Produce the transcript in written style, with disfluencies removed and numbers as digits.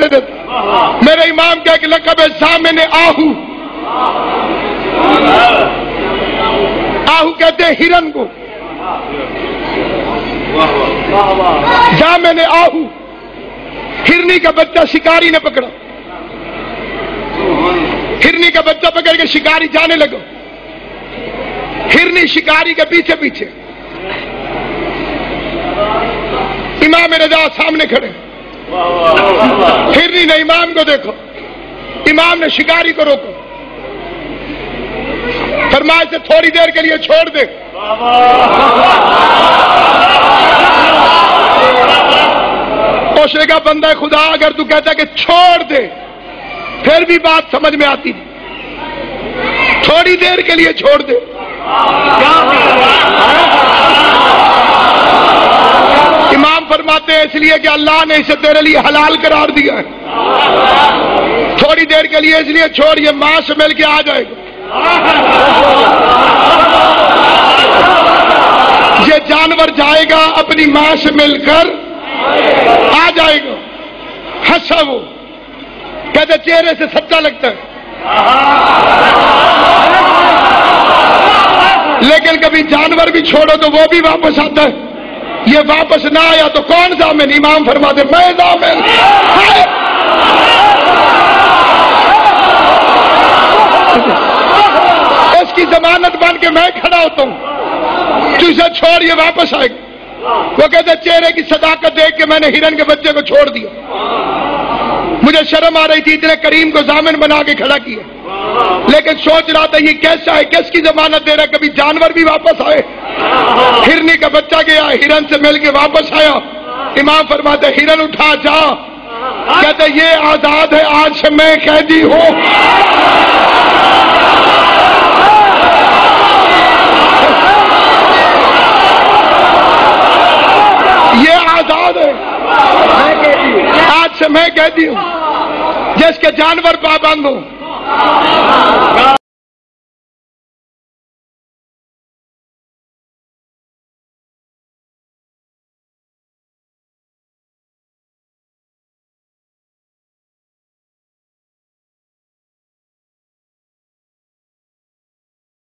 میرے امام کا ایک لقب ہے ضامن آہو. آہو کہتے ہیں ہرن کو. ضامن آہو ہرنی کا بچہ شکاری نے پکڑا. ہرنی کا بچہ پکڑ کے شکاری جانے لگا. ہرنی شکاری کے پیچھے پیچھے. امام رضا سامنے کھڑے. ہرنی نے امام کو دیکھو. امام نے شکاری کو روکا. فرمایا سے تھوڑی دیر کے لیے چھوڑ دے. اس نے کہا بندہ خدا اگر تو کہتا کہ چھوڑ دے پھر بھی بات سمجھ میں آتی نہیں. تھوڑی دیر کے لیے چھوڑ دے. امام فرماتے ہیں اس لیے کہ اللہ نے اسے تیرے لیے حلال قرار دیا ہے. تھوڑی دیر کے لیے اس لیے چھوڑ, یہ ماں سے مل کے آ جائے گا. یہ جانور جائے گا اپنی ماں سے مل کر آ جائے گا. ہنسا وہ, کہتے چہرے سے سچا لگتا ہے. لیکن کبھی جانور بھی چھوڑو تو وہ بھی واپس آتا ہے. یہ واپس نہ آیا تو کون ضامن؟ امام فرماتے میں ضامن. اس کی ضمانت بن کے میں کھڑا ہوتا ہوں. تو اسے چھوڑ, یہ واپس آئے گا. وہ کہتے چہرے کی صداقت دیکھ کے میں نے ہرن کے بچے کو چھوڑ دیا. مجھے شرم آ رہی تھی, اتنے کریم کو ضامن بنا کے کھڑا کیا. لیکن سوچ رہا تھا یہ کیسا ہے, کس کی ضمانت دے رہا ہے, کبھی جانور بھی واپس آئے. ہرنی کا بچہ گیا, ہرن سے مل کے واپس آیا. امام فرماتے ہرن اٹھا جا. کہتے یہ آزاد ہے, آج سے میں قیدی ہوں. یہ آزاد ہے, آج سے میں قیدی ہوں. جس کے جانور پابند ہوں.